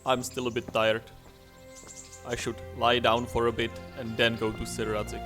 I'm still a bit tired. I should lie down for a bit and then go to Sir Radzig.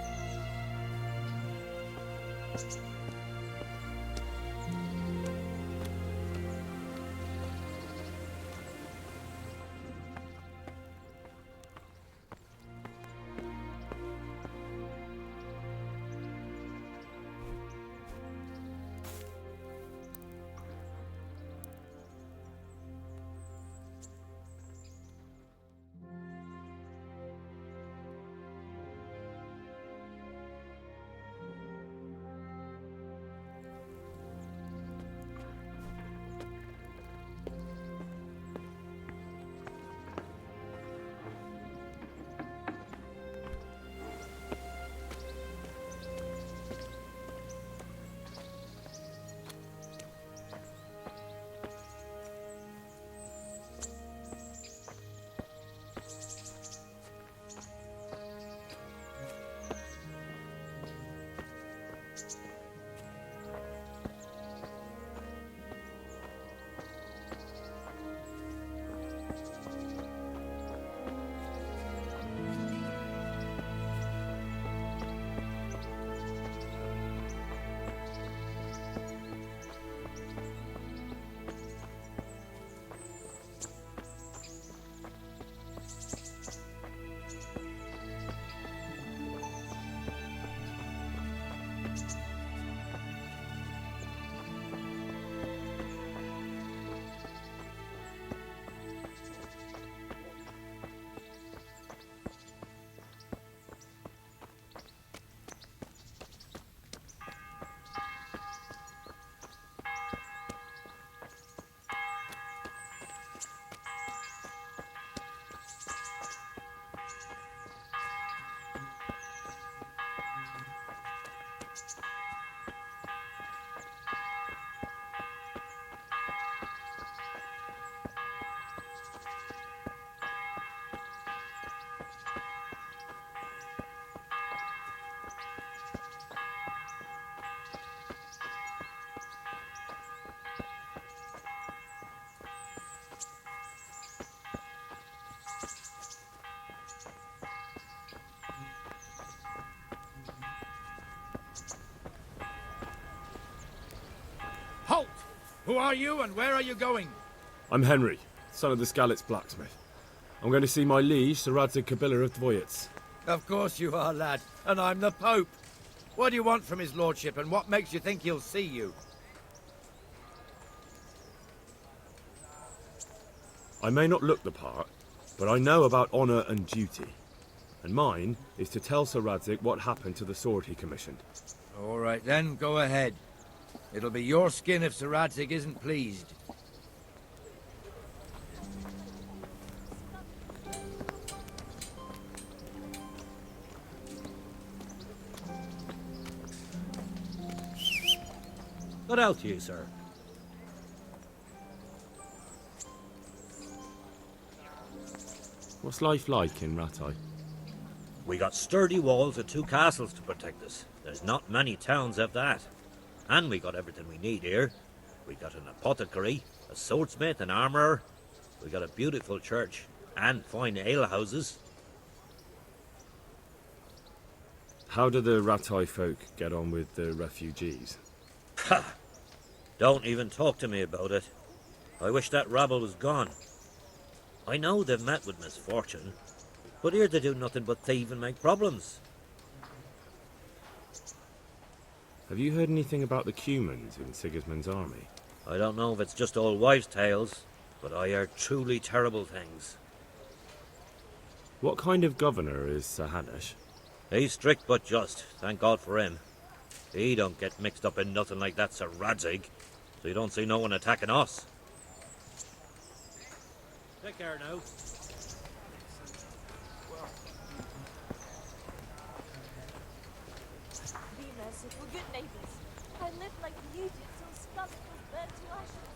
Halt! Who are you and where are you going? I'm Henry, son of the Skalitz blacksmith. I'm going to see my liege, Sir Radzig Kabila of Dvoyitz. Of course you are, lad. And I'm the Pope. What do you want from his lordship, and what makes you think he'll see you? I may not look the part, but I know about honour and duty. And mine is to tell Sir Radzig what happened to the sword he commissioned. All right then, go ahead. It'll be your skin if Sir Radzig isn't pleased. Good out to you, sir. What's life like in Rattay? We got sturdy walls and 2 castles to protect us. There's not many towns have that. And we got everything we need here. We got an apothecary, a swordsmith, an armourer. We got a beautiful church and fine alehouses. How do the Rattay folk get on with the refugees? Ha! Don't even talk to me about it. I wish that rabble was gone. I know they've met with misfortune, but here they do nothing but thieve and make problems. Have you heard anything about the Cumans in Sigismund's army? I don't know if it's just old wives' tales, but I heard truly terrible things. What kind of governor is Sir Hanush? He's strict but just, thank God for him. He don't get mixed up in nothing like that Sir Radzig, so you don't see no one attacking us. Take care now. Be immersive, we're good neighbours. I lived like you did till Skalitz was burned to ashes.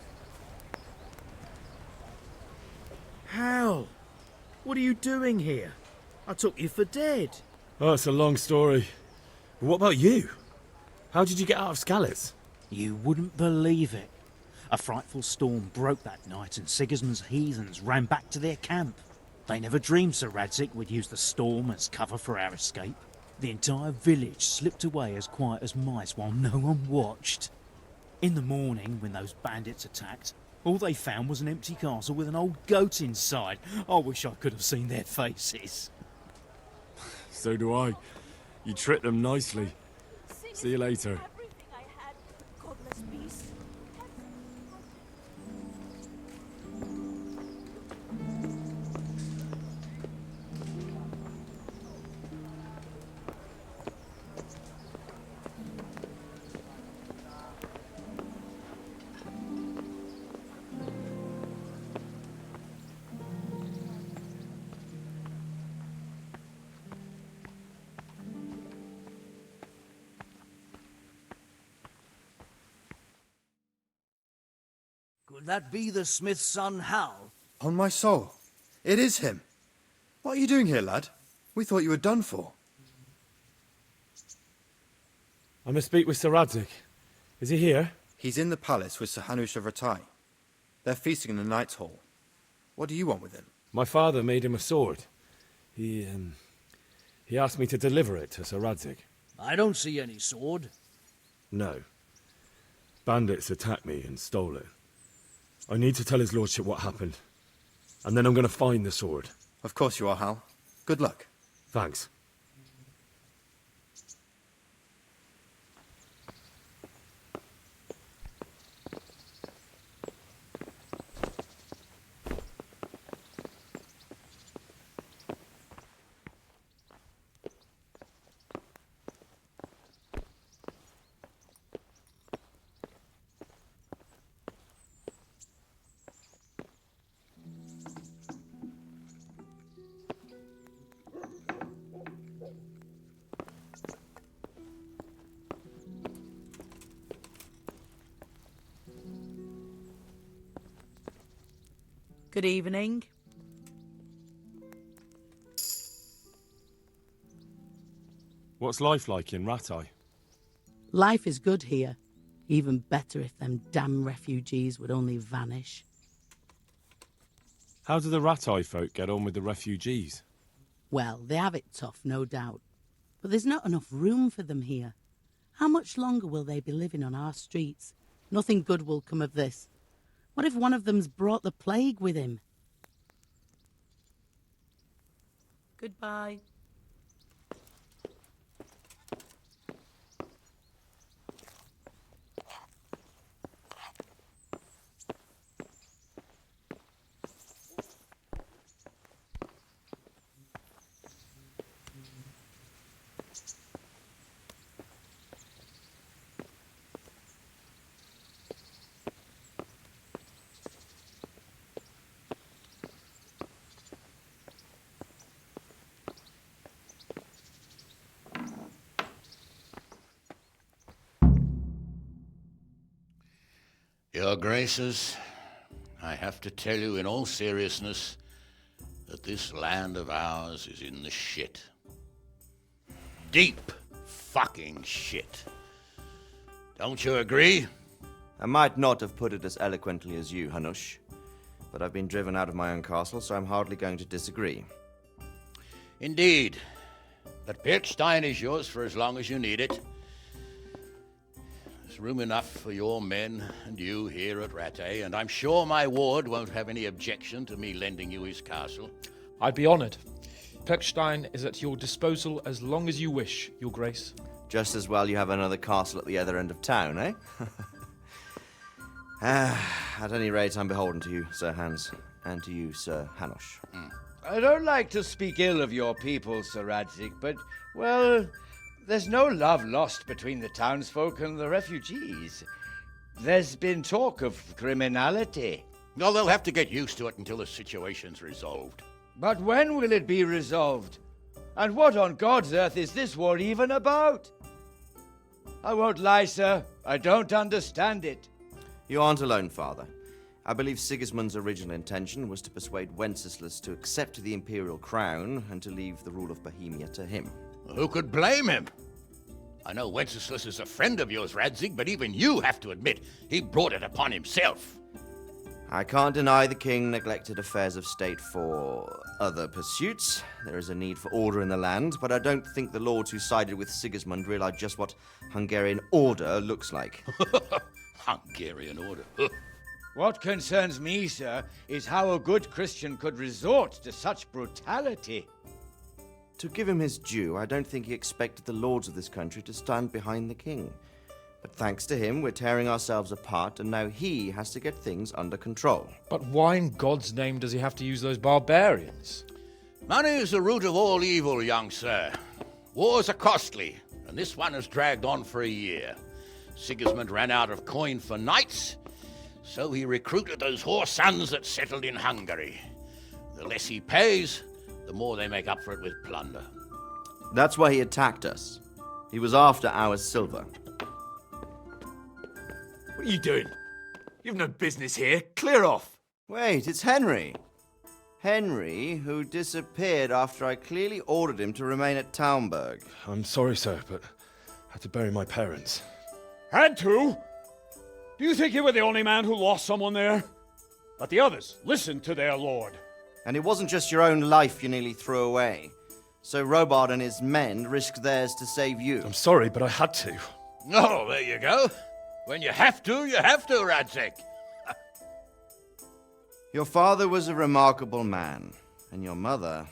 Hal, what are you doing here? I took you for dead. Oh, it's a long story. But what about you? How did you get out of Skalitz? You wouldn't believe it. A frightful storm broke that night and Sigismund's heathens ran back to their camp. They never dreamed Sir Radzig would use the storm as cover for our escape. The entire village slipped away as quiet as mice while no one watched. In the morning, when those bandits attacked, all they found was an empty castle with an old goat inside. I wish I could have seen their faces. So do I. You tricked them nicely. See you later. Everything I had, godless beast. Could that be the smith's son, Hal? On my soul, it is him. What are you doing here, lad? We thought you were done for. I must speak with Sir Radzig. Is he here? He's in the palace with Sir Hanush of Rattay. They're feasting in the Knight's Hall. What do you want with him? My father made him a sword. He asked me to deliver it to Sir Radzig. I don't see any sword. No. Bandits attacked me and stole it. I need to tell his lordship what happened. And then I'm going to find the sword. Of course you are, Hal. Good luck. Thanks. Good evening. What's life like in Rattay? Life is good here. Even better if them damn refugees would only vanish. How do the Rattay folk get on with the refugees? Well, they have it tough, no doubt. But there's not enough room for them here. How much longer will they be living on our streets? Nothing good will come of this. What if one of them's brought the plague with him? Goodbye. Your Graces, I have to tell you in all seriousness that this land of ours is in the shit. Deep fucking shit. Don't you agree? I might not have put it as eloquently as you, Hanush, but I've been driven out of my own castle, so I'm hardly going to disagree. Indeed. But Pirkstein is yours for as long as you need it. There's room enough for your men and you here at Rattay, and I'm sure my ward won't have any objection to me lending you his castle. I'd be honoured. Pirkstein is at your disposal as long as you wish, Your Grace. Just as well you have another castle at the other end of town, eh? At any rate, I'm beholden to you, Sir Hans, and to you, Sir Hanush. I don't like to speak ill of your people, Sir Radzig, but, well, there's no love lost between the townsfolk and the refugees. There's been talk of criminality. Well, they'll have to get used to it until the situation's resolved. But when will it be resolved? And what on God's earth is this war even about? I won't lie, sir. I don't understand it. You aren't alone, Father. I believe Sigismund's original intention was to persuade Wenceslas to accept the imperial crown and to leave the rule of Bohemia to him. Who could blame him? I know Wenceslas is a friend of yours, Radzig, but even you have to admit he brought it upon himself. I can't deny the king neglected affairs of state for other pursuits. There is a need for order in the land, but I don't think the lords who sided with Sigismund realized just what Hungarian order looks like. Hungarian order? What concerns me, sir, is how a good Christian could resort to such brutality. To give him his due, I don't think he expected the lords of this country to stand behind the king. But thanks to him, we're tearing ourselves apart, and now he has to get things under control. But why in God's name does he have to use those barbarians? Money is the root of all evil, young sir. Wars are costly, and this one has dragged on for a year. Sigismund ran out of coin for knights, so he recruited those whore sons that settled in Hungary. The less he pays, the more they make up for it with plunder. That's why he attacked us. He was after our silver. What are you doing? You've no business here. Clear off. Wait, it's Henry. Henry, who disappeared after I clearly ordered him to remain at Taunberg. I'm sorry, sir, but I had to bury my parents. Had to? Do you think you were the only man who lost someone there? But the others listened to their lord. And it wasn't just your own life you nearly threw away. So Robard and his men risked theirs to save you. I'm sorry, but I had to. Oh, there you go. When you have to, Radzig. Your father was a remarkable man, and your mother,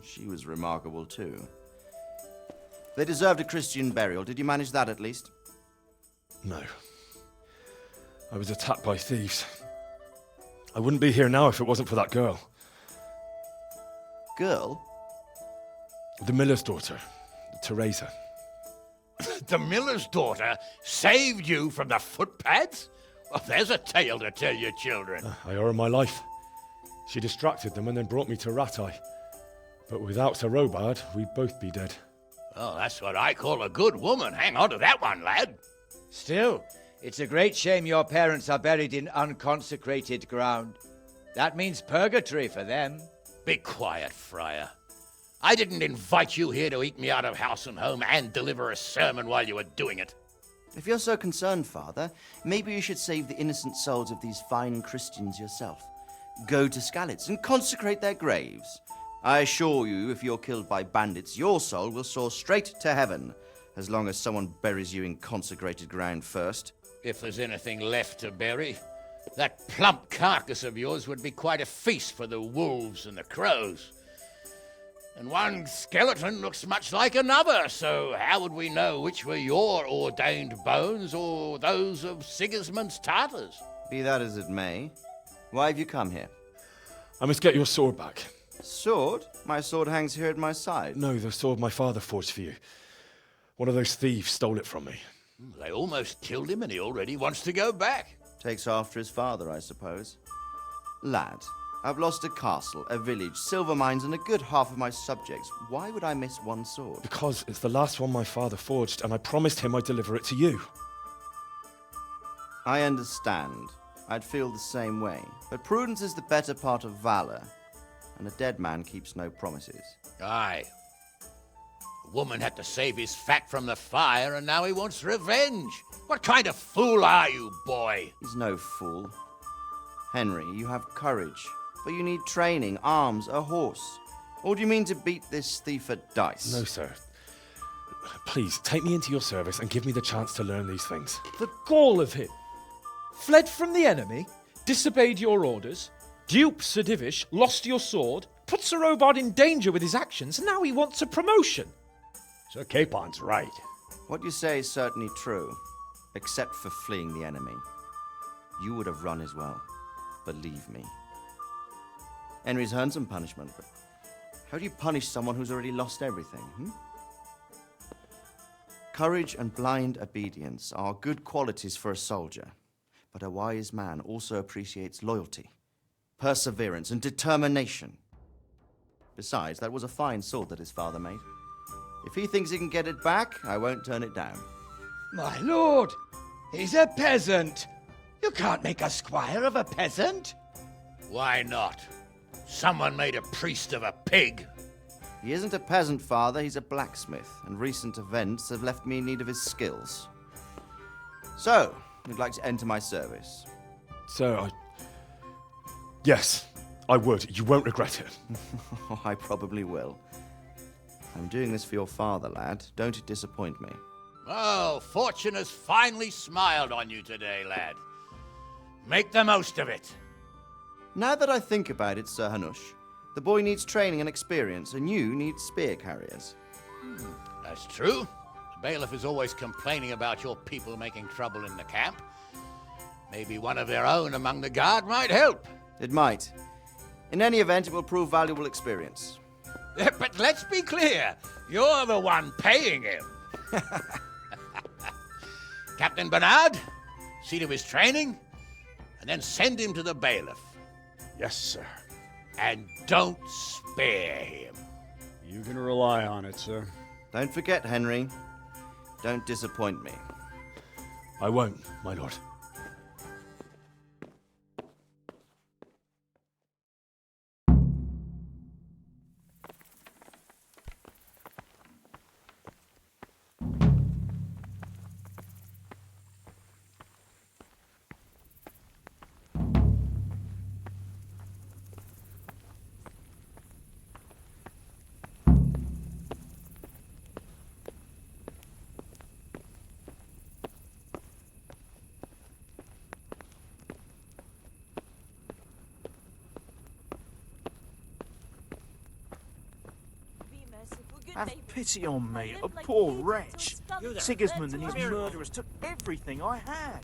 she was remarkable too. They deserved a Christian burial. Did you manage that at least? No. I was attacked by thieves. I wouldn't be here now if it wasn't for that girl. Girl? The miller's daughter, Theresa. The miller's daughter saved you from the footpads? Well, there's a tale to tell your children. I owe her my life. She distracted them and then brought me to Rattay. But without Sir Robard, we'd both be dead. Oh, that's what I call a good woman. Hang on to that one, lad. Still, it's a great shame your parents are buried in unconsecrated ground. That means purgatory for them. Be quiet, friar. I didn't invite you here to eat me out of house and home and deliver a sermon while you were doing it. If you're so concerned, Father, maybe you should save the innocent souls of these fine Christians yourself. Go to Skalitz and consecrate their graves. I assure you, if you're killed by bandits, your soul will soar straight to heaven, as long as someone buries you in consecrated ground first. If there's anything left to bury, that plump carcass of yours would be quite a feast for the wolves and the crows. And one skeleton looks much like another, so how would we know which were your ordained bones or those of Sigismund's Tartars? Be that as it may, why have you come here? I must get your sword back. Sword? My sword hangs here at my side. No, the sword my father forged for you. One of those thieves stole it from me. They almost killed him and he already wants to go back. Takes after his father, I suppose. Lad, I've lost a castle, a village, silver mines, and a good half of my subjects. Why would I miss one sword? Because it's the last one my father forged, and I promised him I'd deliver it to you. I understand. I'd feel the same way. But prudence is the better part of valor, and a dead man keeps no promises. Aye. The woman had to save his fat from the fire, and now he wants revenge. What kind of fool are you, boy? He's no fool. Henry, you have courage, but you need training, arms, a horse. Or do you mean to beat this thief at dice? No, sir. Please, take me into your service and give me the chance to learn these things. The gall of him! Fled from the enemy, disobeyed your orders, duped Sir Divish, lost your sword, put Sir Robard in danger with his actions, and now he wants a promotion. Sir Capon's right. What you say is certainly true, except for fleeing the enemy. You would have run as well, believe me. Henry's earned some punishment, but how do you punish someone who's already lost everything, Courage and blind obedience are good qualities for a soldier, but a wise man also appreciates loyalty, perseverance, and determination. Besides, that was a fine sword that his father made. If he thinks he can get it back, I won't turn it down. My lord, he's a peasant. You can't make a squire of a peasant. Why not? Someone made a priest of a pig. He isn't a peasant, Father, he's a blacksmith, and recent events have left me in need of his skills. So, you'd like to enter my service? Sir, Yes, I would. You won't regret it. Oh, I probably will. I'm doing this for your father, lad. Don't disappoint me. Oh, fortune has finally smiled on you today, lad. Make the most of it. Now that I think about it, Sir Hanush, the boy needs training and experience, and you need spear carriers. That's true. The bailiff is always complaining about your people making trouble in the camp. Maybe one of their own among the guard might help. It might. In any event, it will prove valuable experience. But let's be clear, you're the one paying him. Captain Bernard, see to his training, and then send him to the bailiff. Yes, sir. And don't spare him. You can rely on it, sir. Don't forget, Henry. Don't disappoint me. I won't, my lord. Have pity on me, a poor wretch. Sigismund and his murderers took everything I had.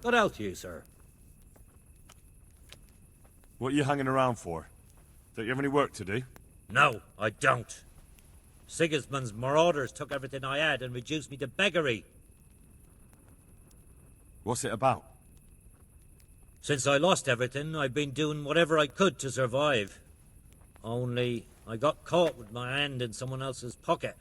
What else you, sir? What are you hanging around for? Don't you have any work to do? No, I don't. Sigismund's marauders took everything I had and reduced me to beggary. What's it about? Since I lost everything, I've been doing whatever I could to survive. Only, I got caught with my hand in someone else's pocket.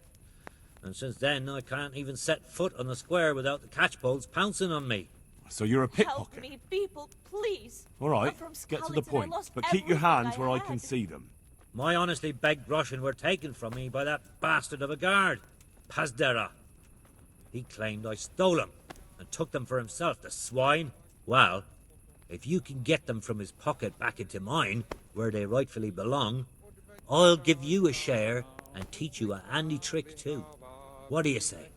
And since then, I can't even set foot on the square without the catchpoles pouncing on me. So you're a pickpocket? Help me, people, please. All right, I'm from get to Skalitz the and I point. lost But keep your everything hands I where I had. can see them. My honestly begged groschen were taken from me by that bastard of a guard, Pazdera. He claimed I stole them and took them for himself, the swine. Well, if you can get them from his pocket back into mine, where they rightfully belong, I'll give you a share and teach you a handy trick too. What do you say?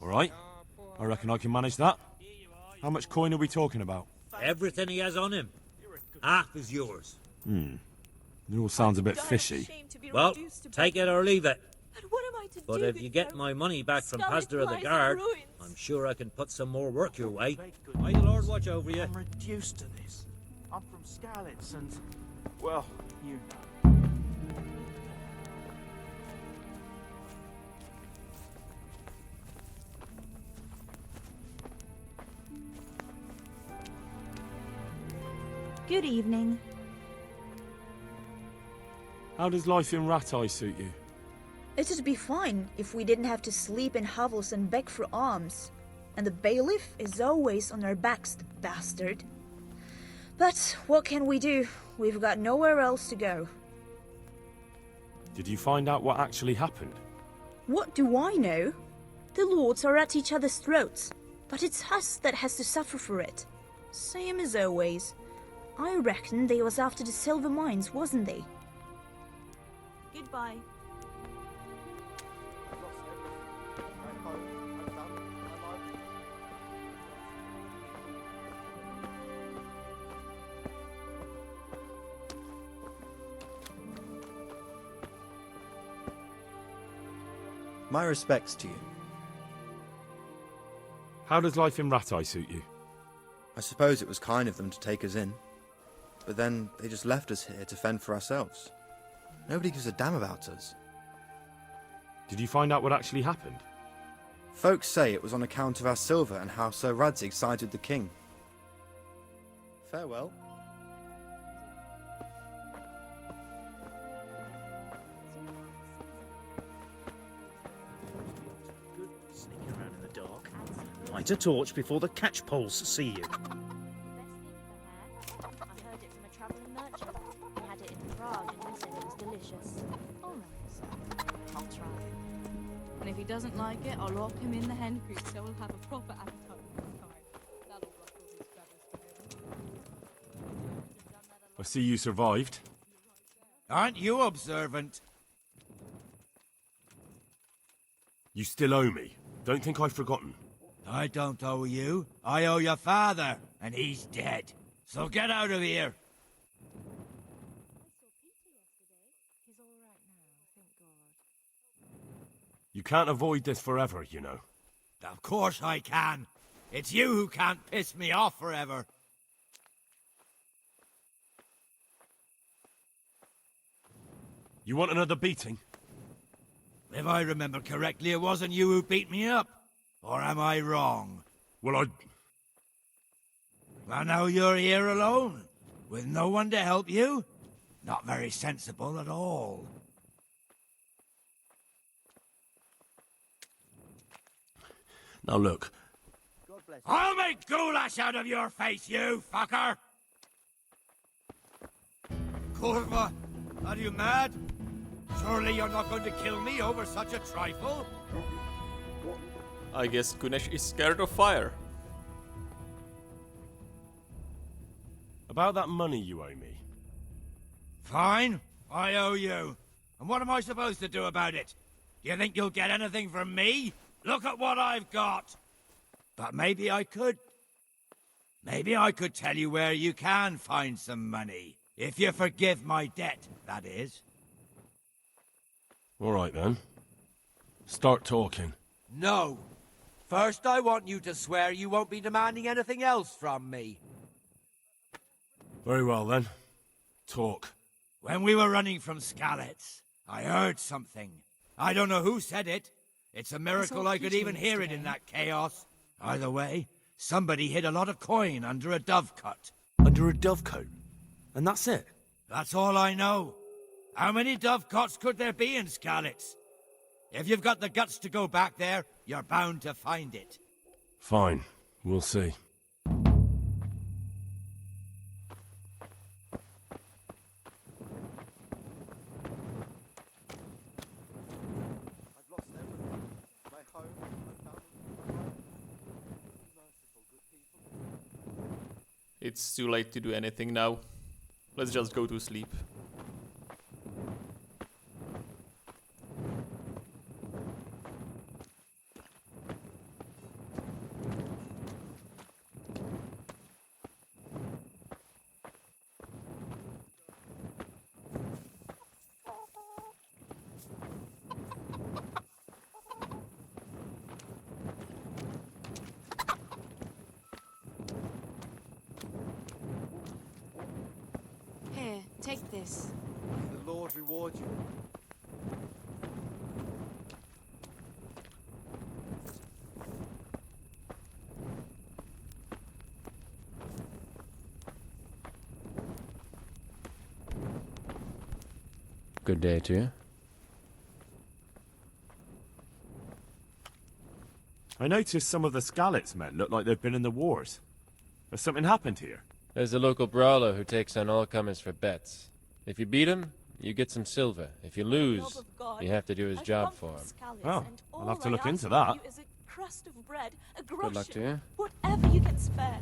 All right, I reckon I can manage that. How much coin are we talking about? Everything he has on him. Half is yours. It all sounds a bit fishy. Well, take it or leave it. But what am I to But do if you get my money back from Pazdera the guard, I'm sure I can put some more work your way. May the Lord watch over you. I'm reduced to this. I'm from Skalitz and, well, you know. Good evening. How does life in Rattay suit you? It'd be fine if we didn't have to sleep in hovels and beg for alms. And the bailiff is always on our backs, the bastard. But what can we do? We've got nowhere else to go. Did you find out what actually happened? What do I know? The lords are at each other's throats, but it's us that has to suffer for it. Same as always. I reckon they was after the silver mines, wasn't they? Goodbye. My respects to you. How does life in Rattay suit you? I suppose it was kind of them to take us in. But then they just left us here to fend for ourselves. Nobody gives a damn about us. Did you find out what actually happened? Folks say it was on account of our silver and how Sir Radzig sided with the king. Farewell. Good sneaking around in the dark. Light a torch before the catchpoles see you. I heard it from a travelling merchant. He had it in Prague and he said it was delicious. Alright, I'll try. And if he doesn't like it, I'll lock him in the hen coop so he'll have a proper appetite this time. That'll ruffle his feathers together. I see you survived. Aren't you observant? You still owe me. Don't think I've forgotten. I don't owe you. I owe your father, and he's dead. So get out of here. He's alright now, thank God. You can't avoid this forever, you know. Of course I can. It's you who can't piss me off forever. You want another beating? If I remember correctly, it wasn't you who beat me up. Or am I wrong? Well, Well, now you're here alone, with no one to help you? Not very sensible at all. Now look. I'll make goulash out of your face, you fucker! Kurva, are you mad? Surely you're not going to kill me over such a trifle? I guess Kunesh is scared of fire. About that money you owe me. Fine, I owe you. And what am I supposed to do about it? Do you think you'll get anything from me? Look at what I've got! But maybe I could. Maybe I could tell you where you can find some money. If you forgive my debt, that is. All right then. Start talking. No. First, I want you to swear you won't be demanding anything else from me. Very well then. Talk. When we were running from Skalitz, I heard something. I don't know who said it. It's a miracle I could even hear it in that chaos. Either way, somebody hid a lot of coin under a dovecote. Under a dovecote? And that's it? That's all I know. How many dovecotes could there be in Skalitz? If you've got the guts to go back there, you're bound to find it. Fine. We'll see. It's too late to do anything now. Let's just go to sleep. Here, take this. The Lord reward you. Good day to you. I noticed some of the Skalitz men look like they've been in the wars. Has something happened here? There's a local brawler who takes on all comers for bets. If you beat him, you get some silver. If you lose, you have to do his job for him. Oh, I'll have to look into that. Crust of bread, a Good luck to you. whatever you can spare.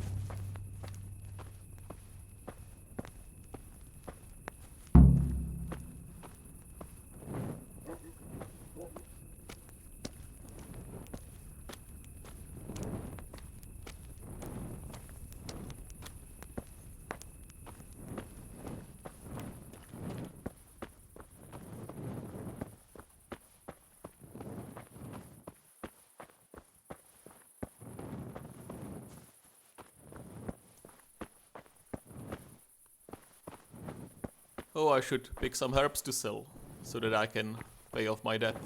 Oh, I should pick some herbs to sell, so that I can pay off my debt.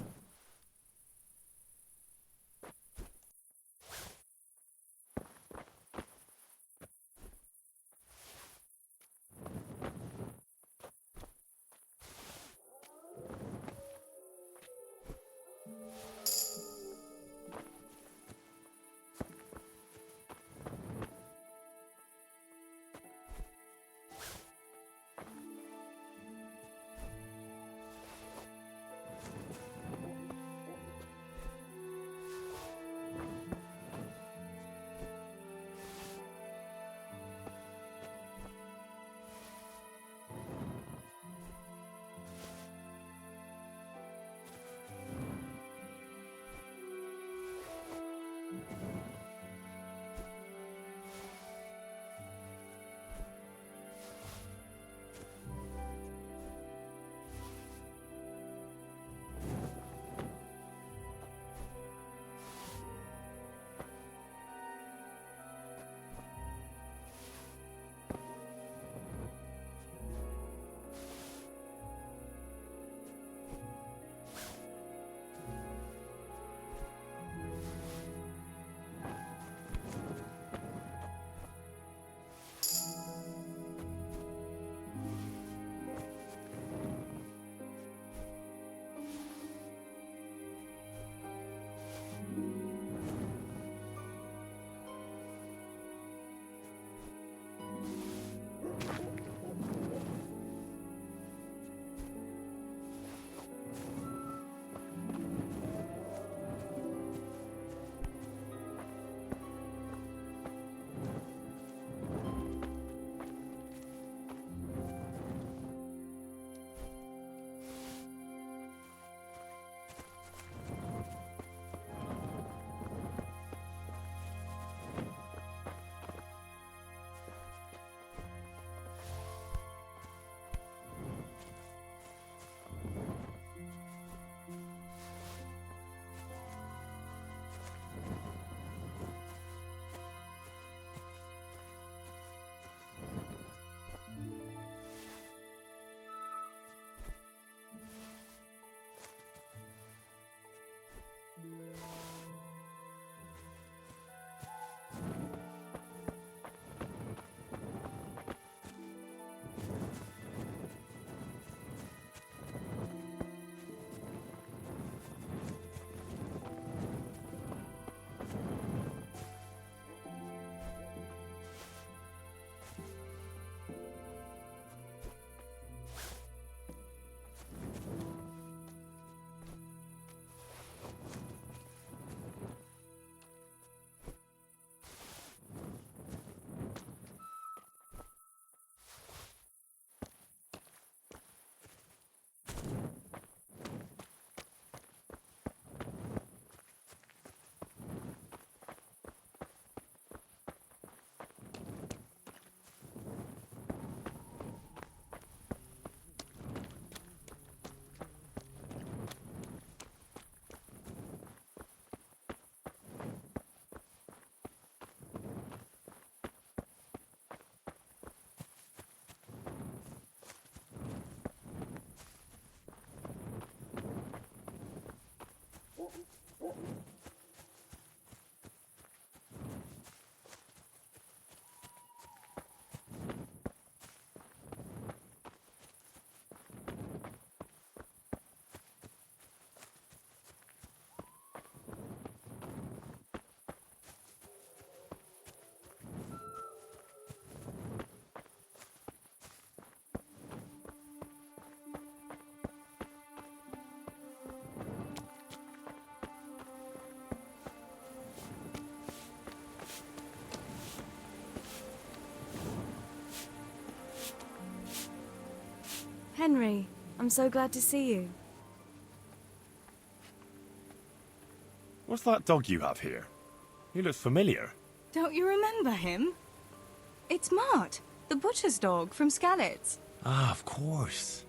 Henry, I'm so glad to see you. What's that dog you have here? He looks familiar. Don't you remember him? It's Mart, the butcher's dog from Skalitz. Ah, of course.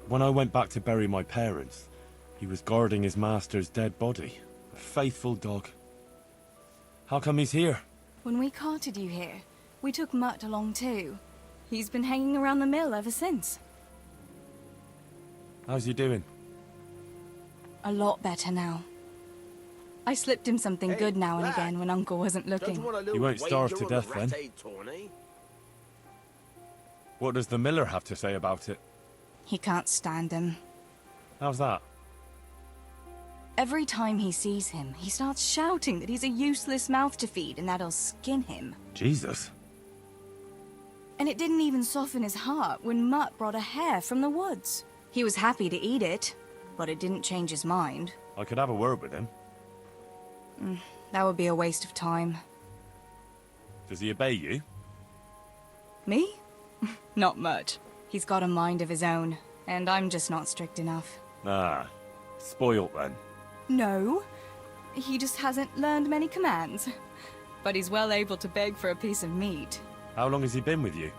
When I went back to bury my parents, he was guarding his master's dead body. A faithful dog. How come he's here? When we carted you here, we took Mutt along too. He's been hanging around the mill ever since. How's he doing? A lot better now. I slipped him something good now and again when Uncle wasn't looking. He won't starve to death then. What does the miller have to say about it? He can't stand him. How's that? Every time he sees him, he starts shouting that he's a useless mouth to feed and that'll skin him. Jesus. And it didn't even soften his heart when Mutt brought a hare from the woods. He was happy to eat it, but it didn't change his mind. I could have a word with him. That would be a waste of time. Does he obey you? Me? Not much. He's got a mind of his own, and I'm just not strict enough. Ah, spoilt then. No, he just hasn't learned many commands. But he's well able to beg for a piece of meat. How long has he been with you?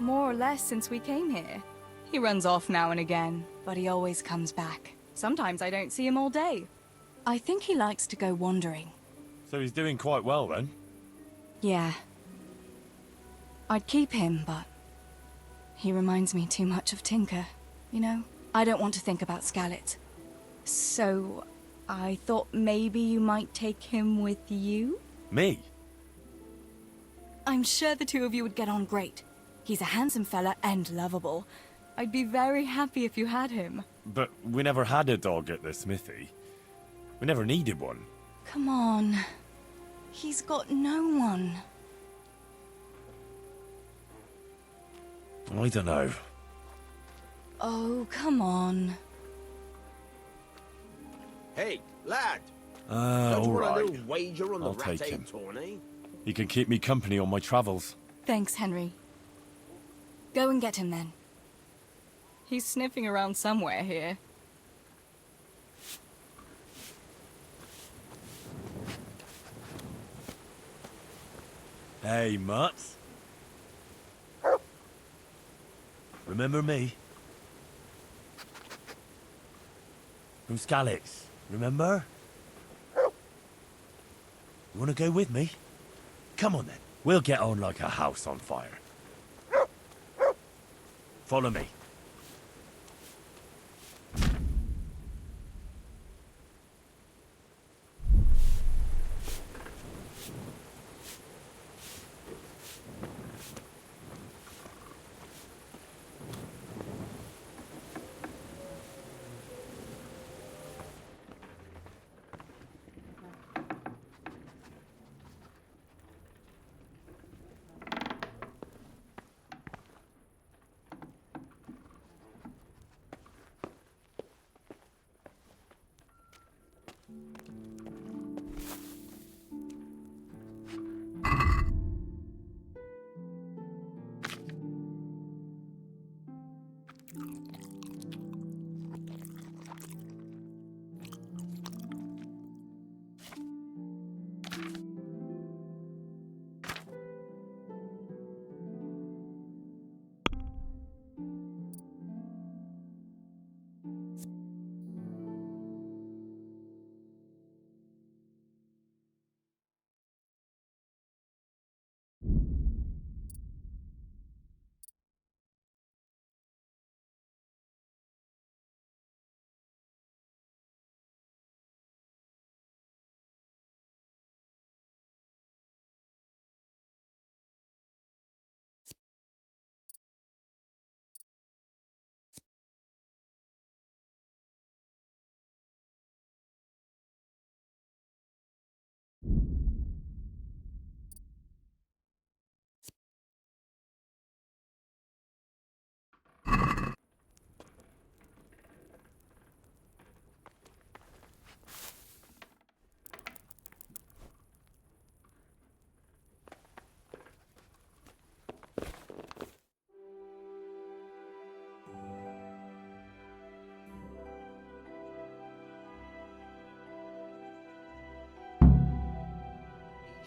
More or less since we came here. He runs off now and again, but he always comes back. Sometimes I don't see him all day. I think he likes to go wandering. So he's doing quite well then? Yeah. I'd keep him, but he reminds me too much of Tinker, you know? I don't want to think about Skalitz. So I thought maybe you might take him with you? Me? I'm sure the two of you would get on great. He's a handsome fella and lovable. I'd be very happy if you had him. But we never had a dog at the smithy. We never needed one. Come on. He's got no one. I don't know. Oh, come on. Hey, lad. All want a right. little wager on I'll the take Rattay him. tourney? He can keep me company on my travels. Thanks, Henry. Go and get him then. He's sniffing around somewhere here. Hey, Mutt. Remember me? From Skalitz, remember? You wanna go with me? Come on then, we'll get on like a house on fire. Follow me.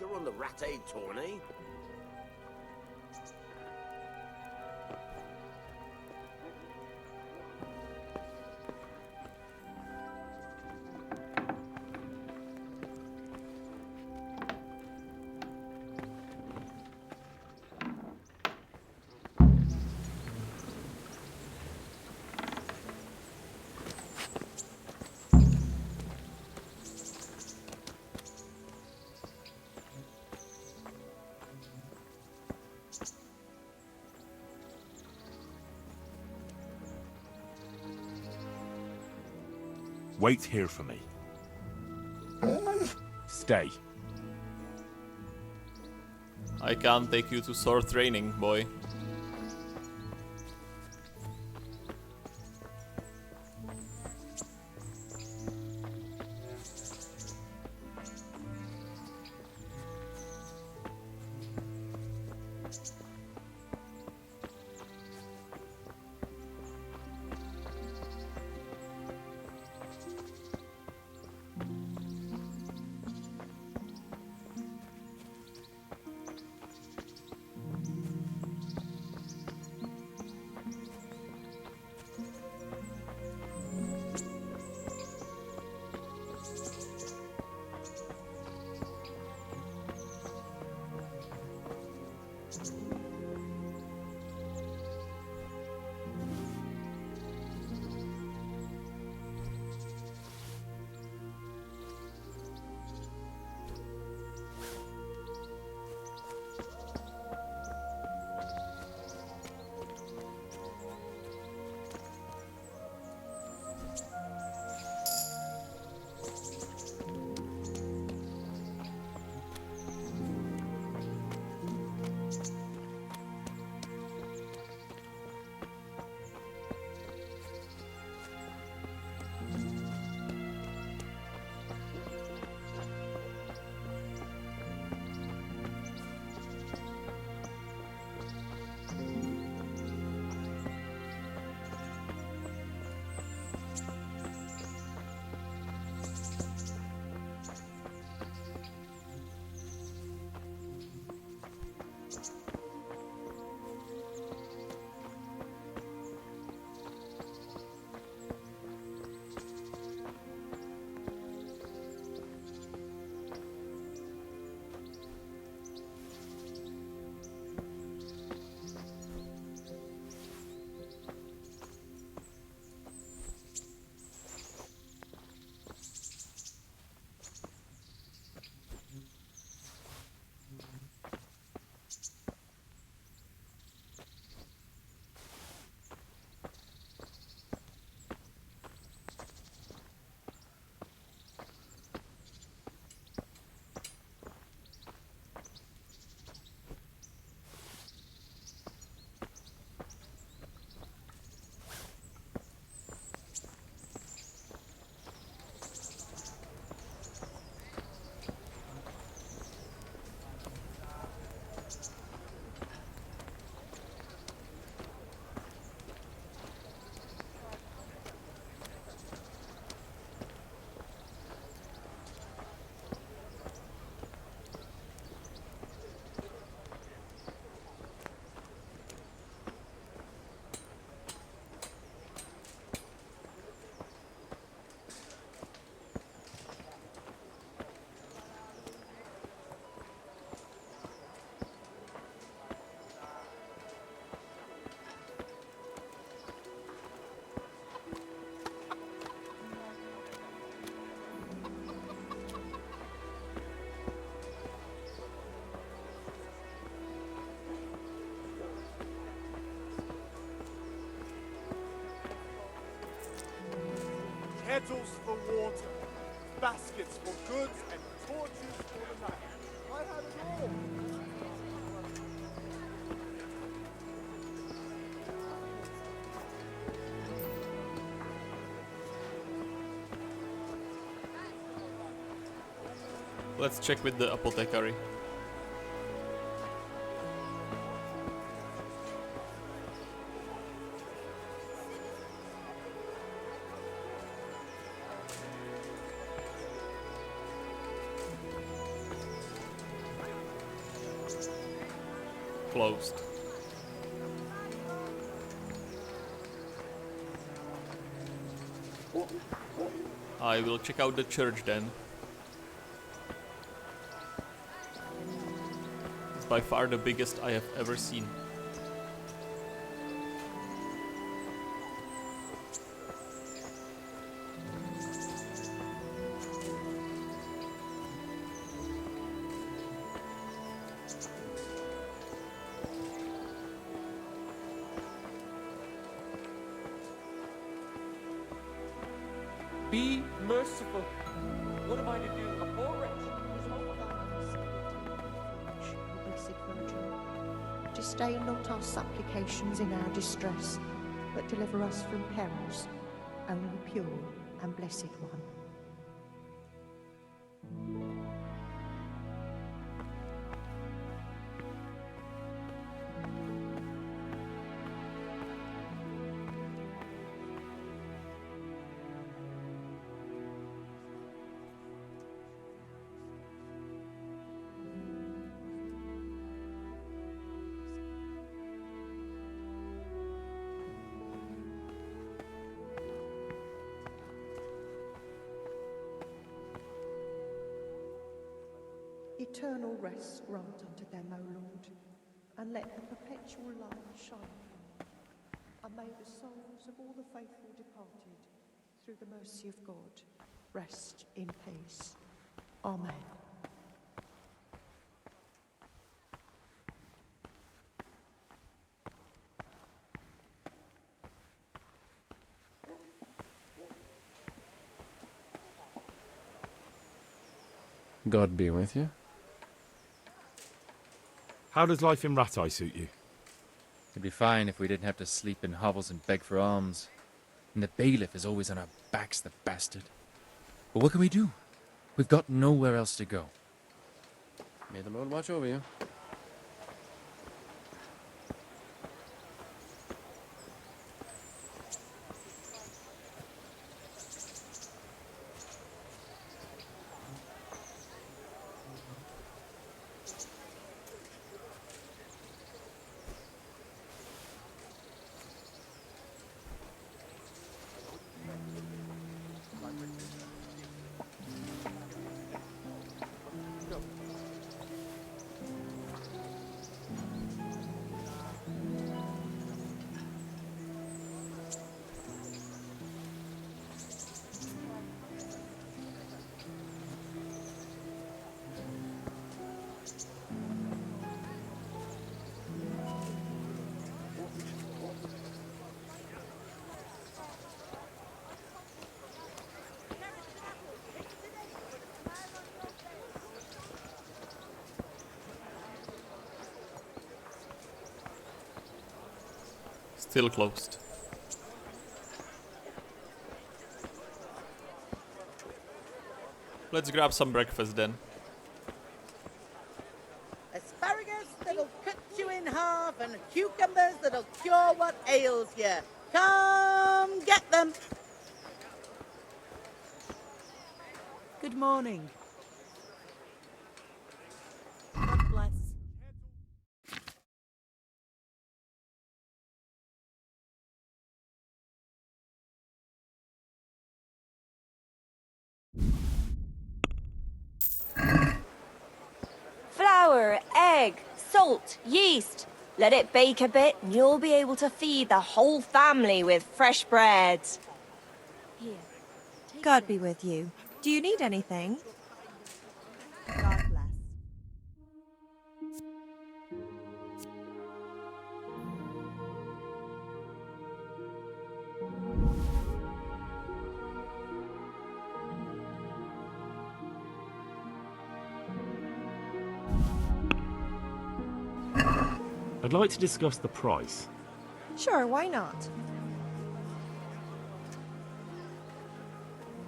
You're on the Rattay tourney? Wait here for me. Stay. I can't take you to sword training, boy. kettles for water, baskets for goods, and torches for the night. I have it all. Let's check with the apothecary. Closed. I will check out the church then. It's by far the biggest I have ever seen. Be merciful. What am I to do? A poor wretch. Blessed Virgin, disdain not our supplications in our distress, but deliver us from perils, only pure and blessed one. Eternal rest grant unto them, O Lord, and let the perpetual light shine upon them. And may the souls of all the faithful departed, through the mercy of God, rest in peace. Amen. God be with you. How does life in Rattay suit you? It'd be fine if we didn't have to sleep in hovels and beg for alms. And the bailiff is always on our backs, the bastard. But what can we do? We've got nowhere else to go. May the Lord watch over you. Still closed. Let's grab some breakfast then. Asparagus that'll cut you in half and cucumbers that'll cure what ails you. Come get them. Good morning. God bless. Flour, egg, salt, yeast. Let it bake a bit and you'll be able to feed the whole family with fresh bread. Here. God be with you. Do you need anything? God bless. I'd like to discuss the price. Sure, why not?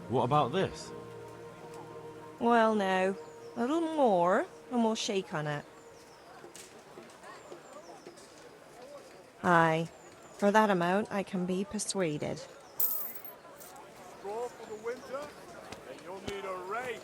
What about this? Well, now, a little more, and we'll shake on it. Aye, for that amount, I can be persuaded. Straw for the winter, and you'll need a rake.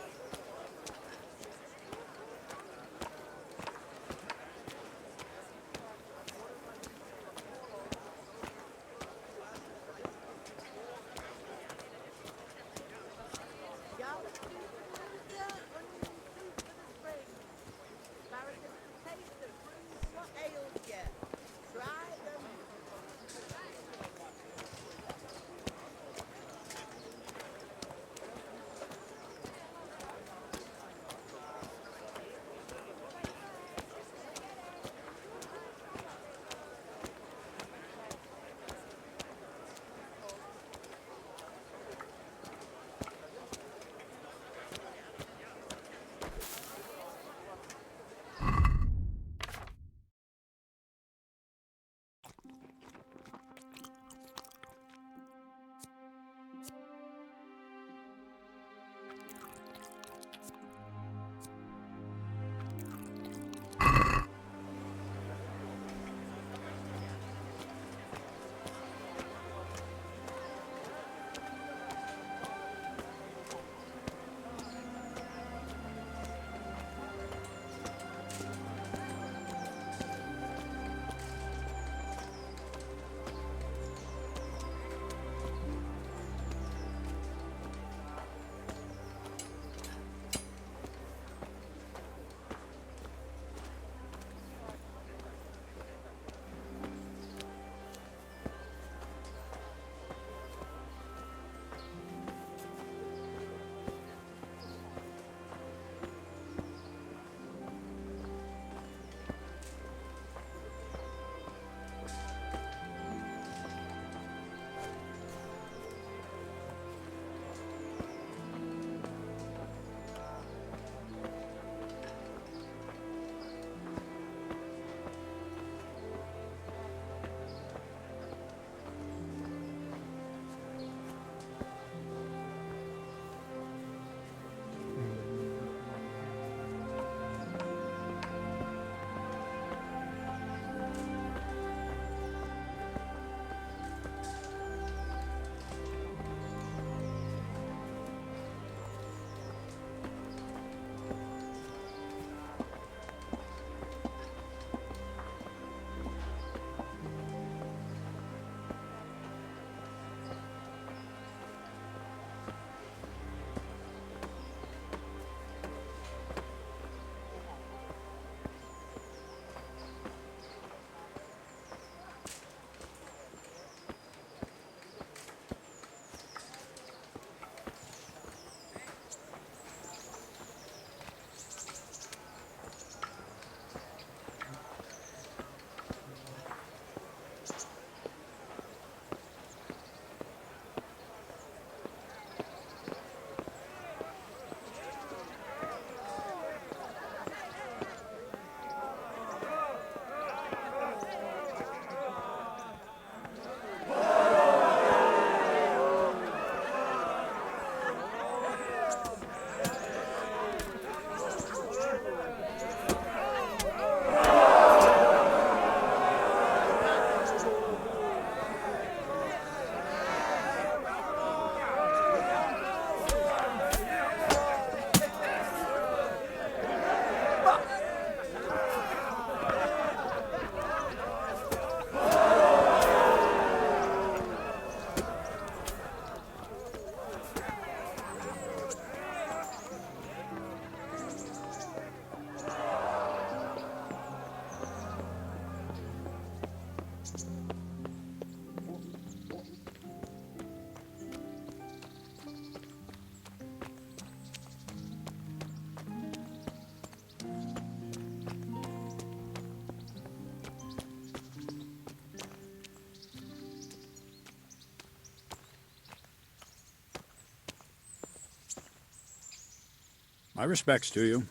My respects to you.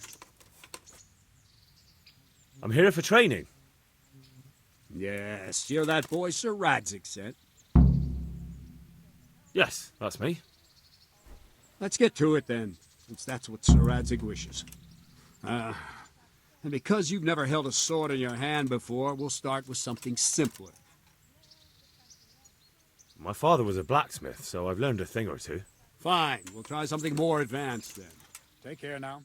I'm here for training. Yes, you're that boy Sir Radzig sent. Yes, that's me. Let's get to it then, since that's what Sir Radzig wishes. And because you've never held a sword in your hand before, we'll start with something simpler. My father was a blacksmith, so I've learned a thing or two. Fine, we'll try something more advanced then. Take care now.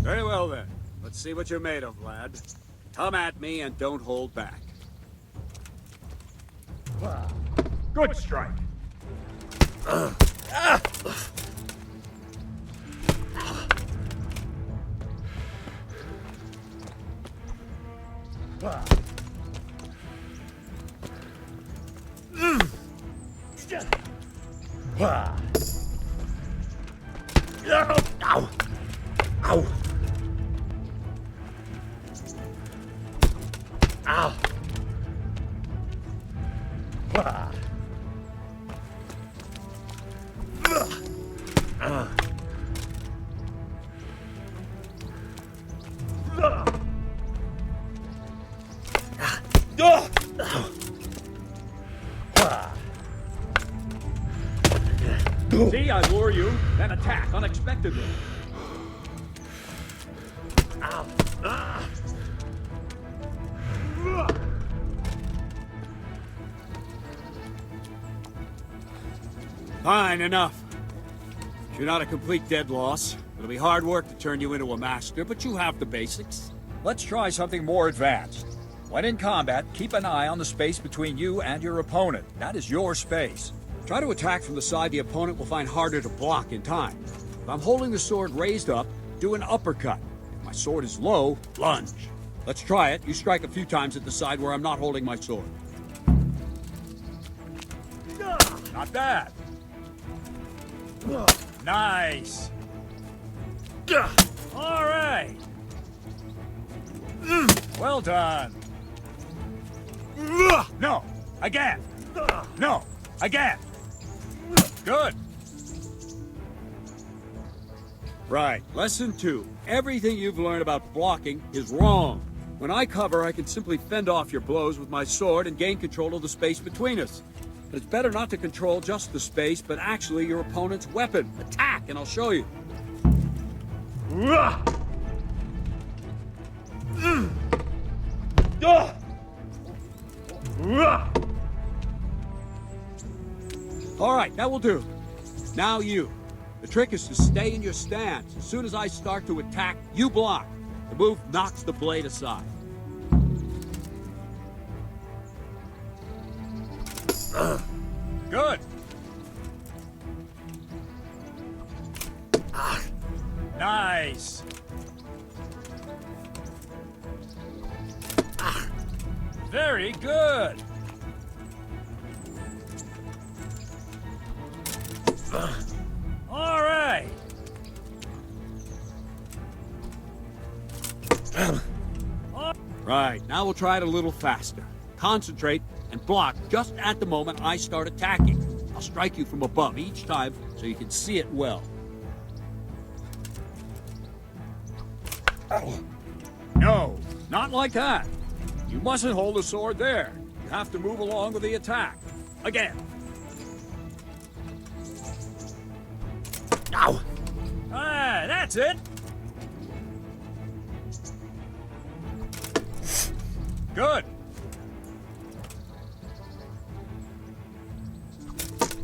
Very well then. Let's see what you're made of, lad. Come at me and don't hold back. Good strike. Ow! Ow! Ow! See, I lure you, then attack unexpectedly. Ow! Fine, enough. You're not a complete dead loss. It'll be hard work to turn you into a master, but you have the basics. Let's try something more advanced. When in combat, keep an eye on the space between you and your opponent. That is your space. Try to attack from the side the opponent will find harder to block in time. If I'm holding the sword raised up, do an uppercut. If my sword is low, lunge. Let's try it. You strike a few times at the side where I'm not holding my sword. Not bad. Nice. All right. Well done. No, again. No, again. Good. Right. Lesson 2. Everything you've learned about blocking is wrong. When I cover, I can simply fend off your blows with my sword and gain control of the space between us. But it's better not to control just the space, but actually your opponent's weapon. Attack, and I'll show you. All right, that will do. Now you. The trick is to stay in your stance. As soon as I start to attack, you block. The move knocks the blade aside. Good. Nice. Very good. All right. Right, now we'll try it a little faster. Concentrate and block just at the moment I start attacking. I'll strike you from above each time so you can see it well. No, not like that. You mustn't hold the sword there. You have to move along with the attack. Again. Ow! Ah, that's it. Good.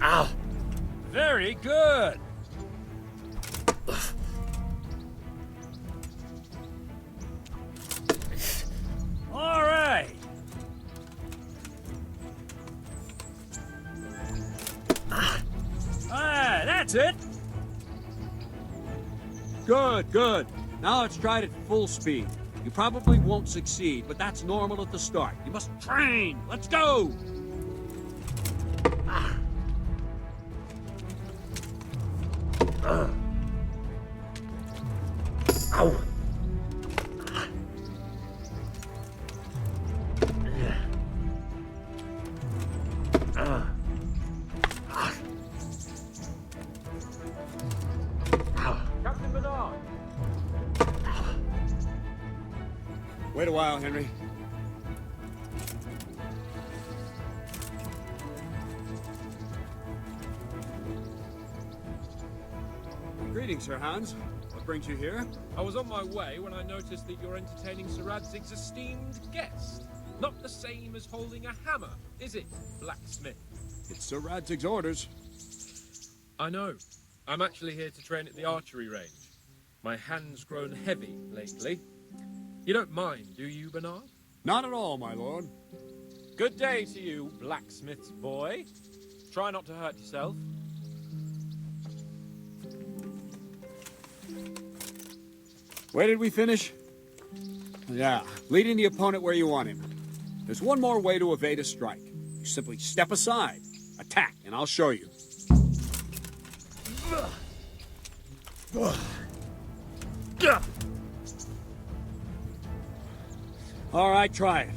Ow! Very good. All right. Ah, that's it. Good, good. Now let's try it at full speed. You probably won't succeed, but that's normal at the start. You must train. Let's go! Ow! Captain Bernard. Wait a while, Henry. Greetings, Sir Hans. What brings you here? I was on my way when I noticed that you're entertaining Sir Radzig's esteemed guest. Not the same as holding a hammer, is it, blacksmith? It's Sir Radzig's orders. I know. I'm actually here to train at the archery range. My hand's grown heavy lately. You don't mind, do you, Bernard? Not at all, my lord. Good day to you, blacksmith's boy. Try not to hurt yourself. Where did we finish? Yeah, leading the opponent where you want him. There's one more way to evade a strike. You simply step aside, attack, and I'll show you. All right, try it.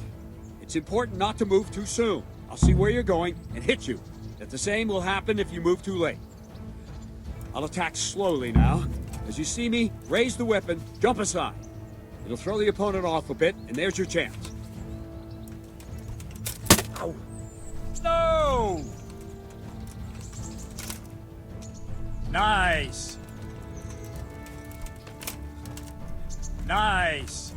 It's important not to move too soon. I'll see where you're going and hit you. That the same will happen if you move too late. I'll attack slowly now. As you see me, raise the weapon, jump aside. It'll throw the opponent off a bit, and there's your chance. Ow. No! Nice! Nice!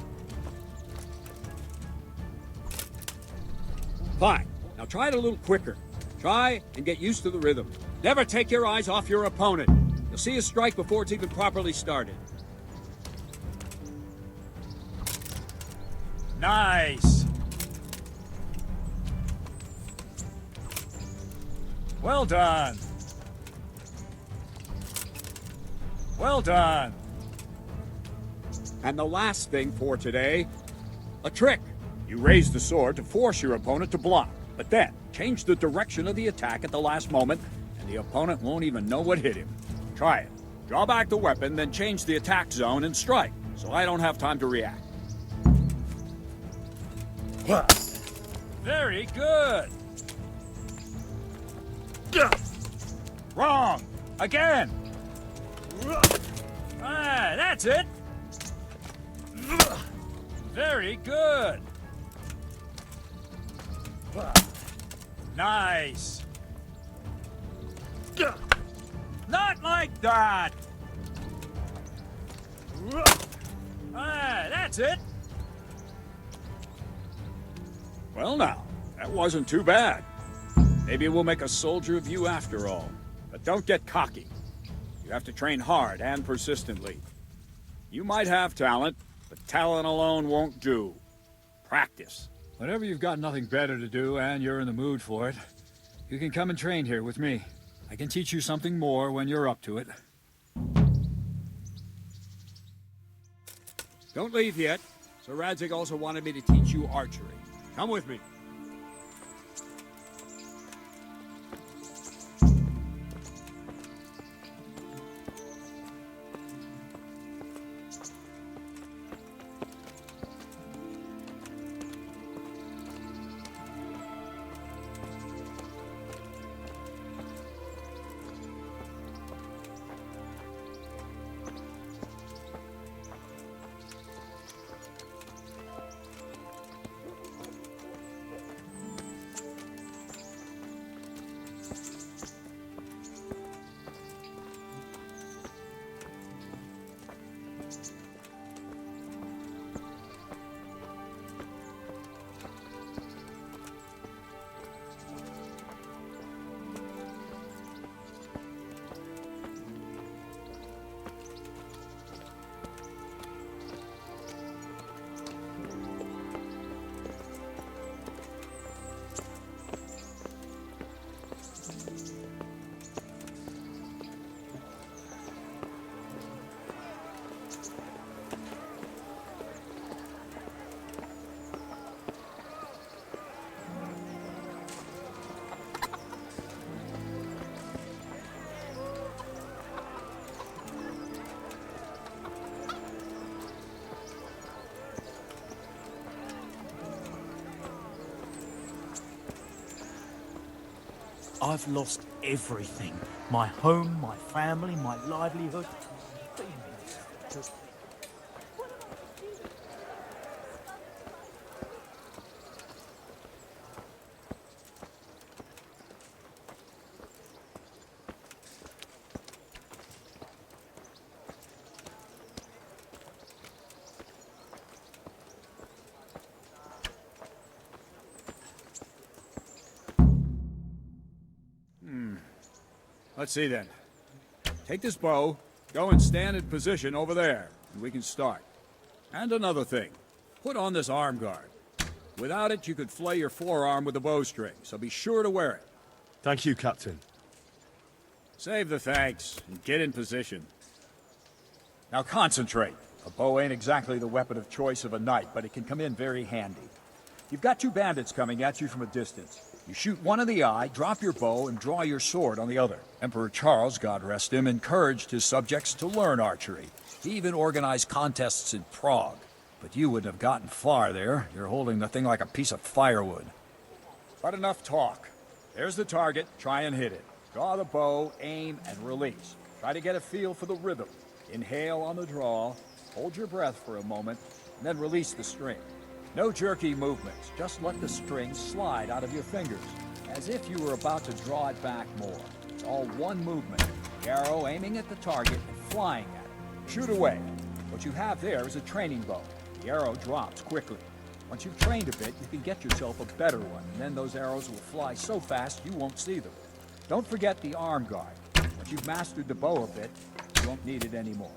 Fine. Now try it a little quicker. Try and get used to the rhythm. Never take your eyes off your opponent. You'll see a strike before it's even properly started. Nice! Well done! Well done! And the last thing for today, a trick. You raise the sword to force your opponent to block, but then change the direction of the attack at the last moment, and the opponent won't even know what hit him. Try it. Draw back the weapon, then change the attack zone and strike, so I don't have time to react. Very good! Wrong! Again! Ah, that's it! Very good! Nice! Not like that! Ah, that's it! Well now, that wasn't too bad. Maybe we'll make a soldier of you after all. But don't get cocky. You have to train hard and persistently. You might have talent, but talent alone won't do. Practice. Whenever you've got nothing better to do and you're in the mood for it, you can come and train here with me. I can teach you something more when you're up to it. Don't leave yet. Sir Radzig also wanted me to teach you archery. Come with me. I've lost everything. My home, my family, my livelihood. Let's see then. Take this bow, go and stand in position over there, and we can start. And another thing, put on this arm guard. Without it, you could flay your forearm with a bowstring, so be sure to wear it. Thank you, Captain. Save the thanks, and get in position. Now concentrate. A bow ain't exactly the weapon of choice of a knight, but it can come in very handy. You've got two bandits coming at you from a distance. You shoot one in the eye, drop your bow, and draw your sword on the other. Emperor Charles, God rest him, encouraged his subjects to learn archery. He even organized contests in Prague. But you wouldn't have gotten far there. You're holding the thing like a piece of firewood. But enough talk. There's the target. Try and hit it. Draw the bow, aim, and release. Try to get a feel for the rhythm. Inhale on the draw, hold your breath for a moment, and then release the string. No jerky movements. Just let the string slide out of your fingers, as if you were about to draw it back more. It's all one movement. The arrow aiming at the target and flying at it. Shoot away. What you have there is a training bow. The arrow drops quickly. Once you've trained a bit, you can get yourself a better one, and then those arrows will fly so fast you won't see them. Don't forget the arm guard. Once you've mastered the bow a bit, you won't need it anymore.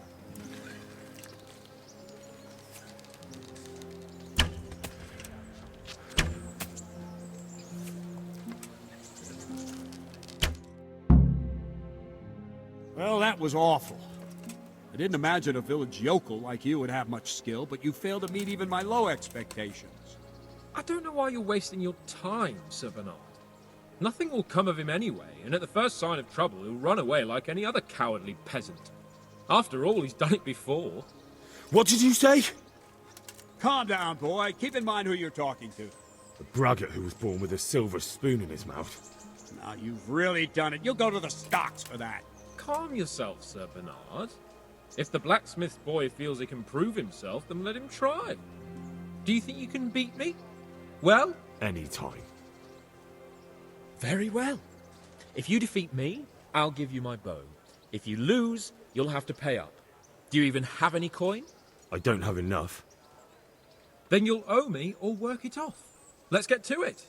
Well, that was awful. I didn't imagine a village yokel like you would have much skill, but you failed to meet even my low expectations. I don't know why you're wasting your time, Sir Bernard. Nothing will come of him anyway, and at the first sign of trouble he'll run away like any other cowardly peasant. After all, he's done it before. What did you say? Calm down, boy. Keep in mind who you're talking to. The braggart who was born with a silver spoon in his mouth. Now, you've really done it. You'll go to the stocks for that. Calm yourself, Sir Bernard. If the blacksmith boy feels he can prove himself, then let him try. Do you think you can beat me? Well? Any time. Very well. If you defeat me, I'll give you my bow. If you lose, you'll have to pay up. Do you even have any coin? I don't have enough. Then you'll owe me or work it off. Let's get to it.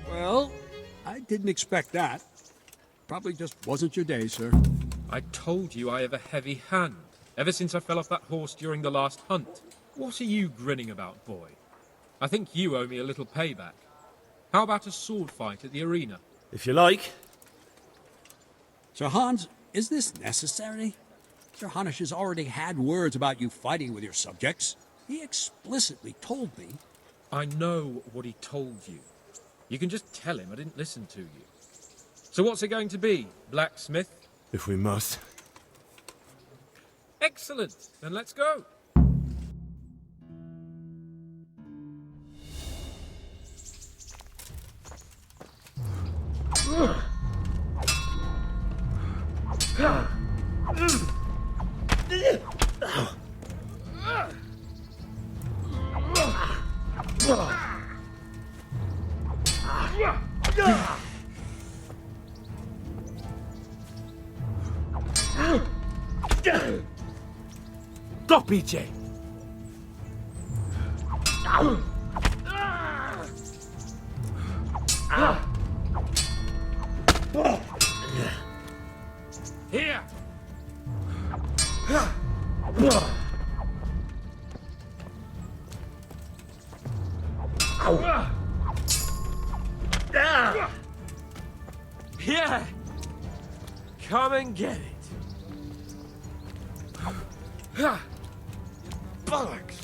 Well, I didn't expect that. Probably just wasn't your day, sir. I told you I have a heavy hand, ever since I fell off that horse during the last hunt. What are you grinning about, boy? I think you owe me a little payback. How about a sword fight at the arena? If you like. Sir Hans, is this necessary? Sir Hanush has already had words about you fighting with your subjects. He explicitly told me. I know what he told you. You can just tell him I didn't listen to you. So what's it going to be, blacksmith? If we must. Excellent. Then let's go. Dopicie! Here! Here! Come and get it. Bollocks!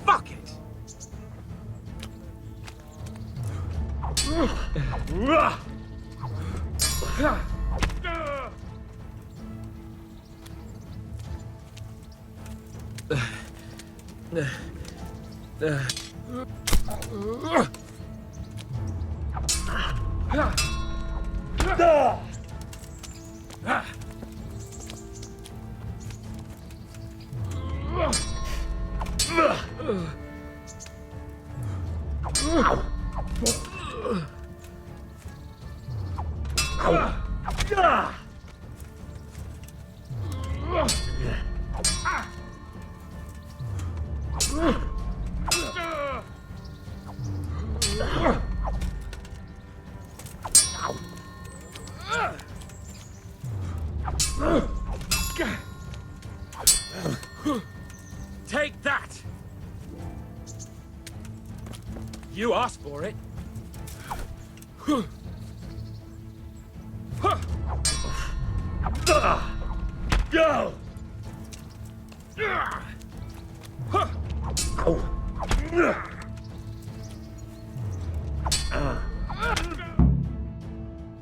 Fuck it! Take that! You asked for it. Go!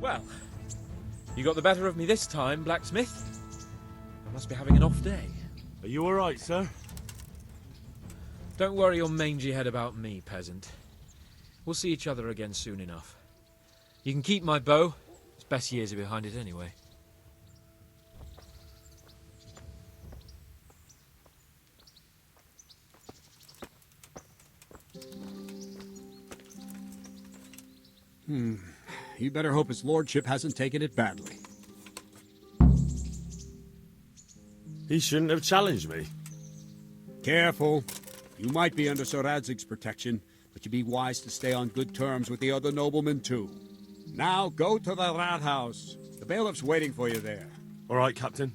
Well, you got the better of me this time, blacksmith. I must be having an off day. Are you alright, sir? Don't worry your mangy head about me, peasant. We'll see each other again soon enough. You can keep my bow. Its best years are behind it anyway. You better hope his lordship hasn't taken it badly. He shouldn't have challenged me. Careful. You might be under Sir Radzig's protection, but you'd be wise to stay on good terms with the other noblemen too. Now go to the rat house. The bailiff's waiting for you there. All right, Captain.